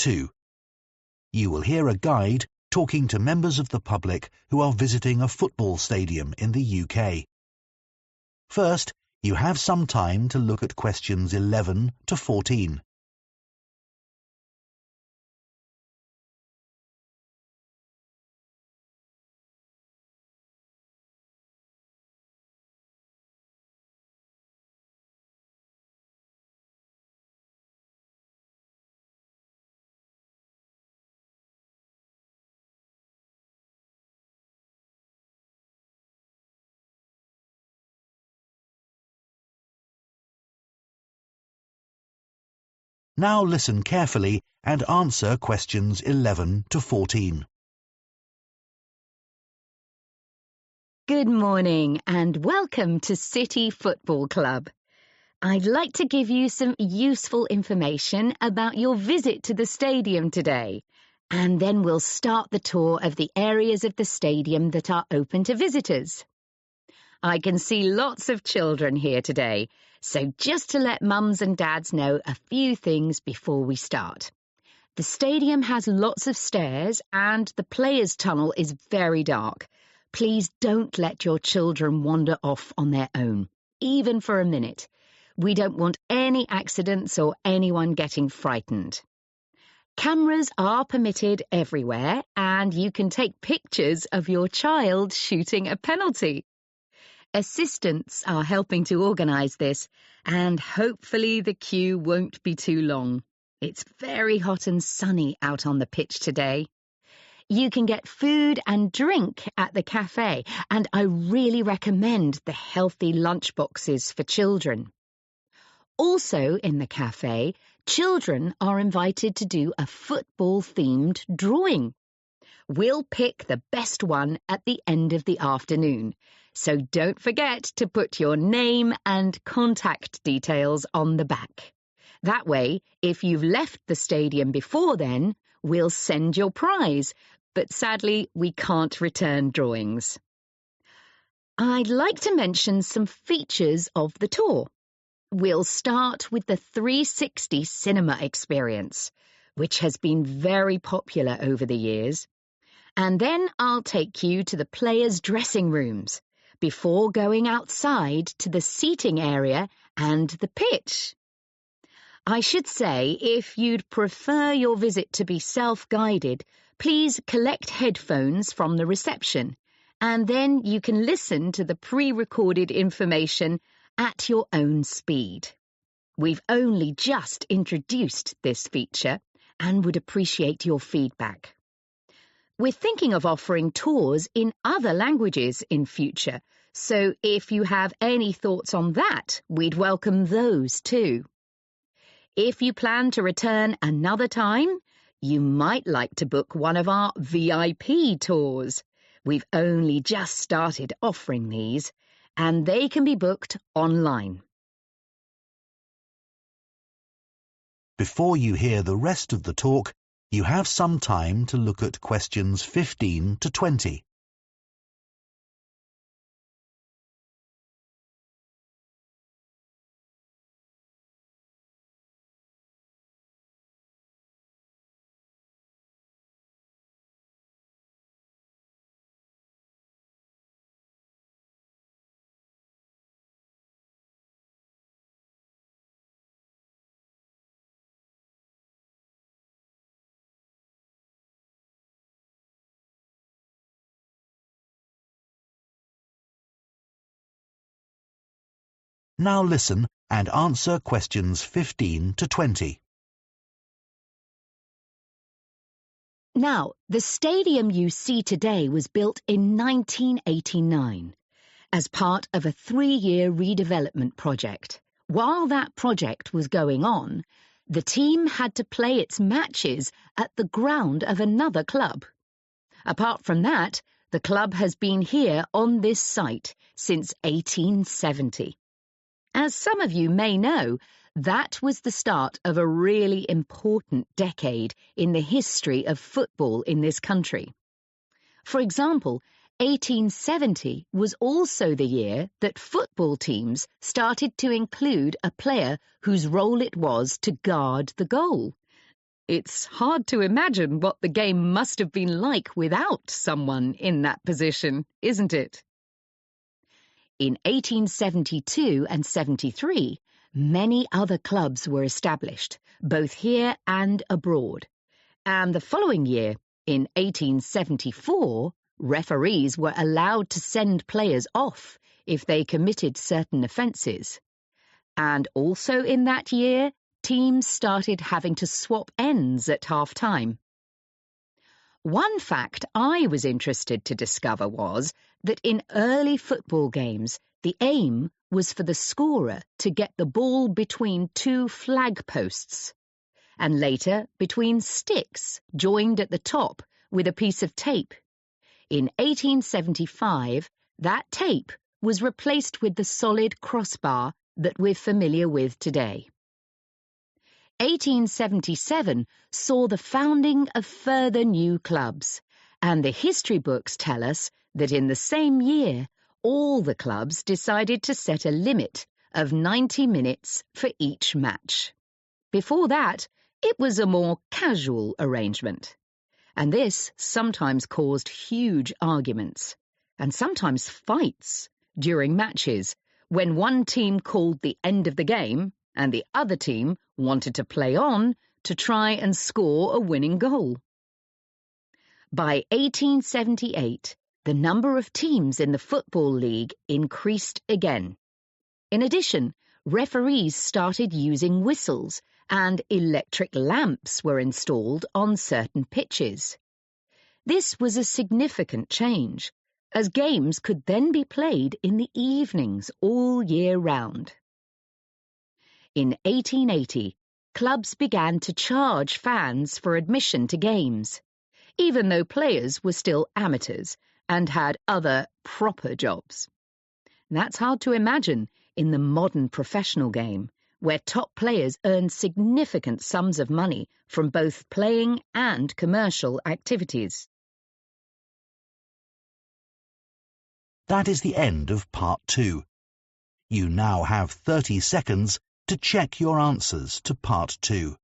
2. You will hear a guide talking to members of the public who are visiting a football stadium in the UK. First, you have some time to look at questions 11 to 14. Now listen carefully and answer questions 11 to 14. Good morning and welcome to City Football Club. I'd like to give you some useful information about your visit to the stadium today, and then we'll start the tour of the areas of the stadium that are open to visitors. I can see lots of children here today, so just to let mums and dads know a few things before we start. The stadium has lots of stairs and the players' tunnel is very dark. Please don't let your children wander off on their own, even for a minute. We don't want any accidents or anyone getting frightened. Cameras are permitted everywhere and you can take pictures of your child shooting a penalty. Assistants are helping to organise this, and hopefully the queue won't be too long. It's very hot and sunny out on the pitch today. You can get food and drink at the cafe, and I really recommend the healthy lunch boxes for children. Also in the cafe, children are invited to do a football-themed drawing. We'll pick the best one at the end of the afternoon, so don't forget to put your name and contact details on the back. That way, if you've left the stadium before then, we'll send your prize, but sadly we can't return drawings. I'd like to mention some features of the tour. We'll start with the 360 cinema experience, which has been very popular over the years. And then I'll take you to the players' dressing rooms, before going outside to the seating area and the pitch. I should say, if you'd prefer your visit to be self-guided, please collect headphones from the reception, and then you can listen to the pre-recorded information at your own speed. We've only just introduced this feature and would appreciate your feedback. We're thinking of offering tours in other languages in future, so if you have any thoughts on that, we'd welcome those too. If you plan to return another time, you might like to book one of our VIP tours. We've only just started offering these, and they can be booked online. Before you hear the rest of the talk, you have some time to look at questions 15 to 20. Now listen and answer questions 15 to 20. Now, the stadium you see today was built in 1989 as part of a 3-year redevelopment project. While that project was going on, the team had to play its matches at the ground of another club. Apart from that, the club has been here on this site since 1870. As some of you may know, that was the start of a really important decade in the history of football in this country. For example, 1870 was also the year that football teams started to include a player whose role it was to guard the goal. It's hard to imagine what the game must have been like without someone in that position, isn't it? In 1872 and 73, many other clubs were established, both here and abroad. And the following year, in 1874, referees were allowed to send players off if they committed certain offences. And also in that year, teams started having to swap ends at half-time. One fact I was interested to discover was that in early football games, the aim was for the scorer to get the ball between two flag posts, and later between sticks joined at the top with a piece of tape. In 1875, that tape was replaced with the solid crossbar that we're familiar with today. 1877 saw the founding of further new clubs, and the history books tell us that in the same year, all the clubs decided to set a limit of 90 minutes for each match. Before that, it was a more casual arrangement, and this sometimes caused huge arguments, and sometimes fights during matches, when one team called the end of the game and the other team wanted to play on to try and score a winning goal. By 1878, the number of teams in the Football League increased again. In addition, referees started using whistles and electric lamps were installed on certain pitches. This was a significant change, as games could then be played in the evenings all year round. In 1880, clubs began to charge fans for admission to games, even though players were still amateurs and had other proper jobs. That's hard to imagine in the modern professional game, where top players earn significant sums of money from both playing and commercial activities. That is the end of part 2. You now have 30 seconds to check your answers to part 2.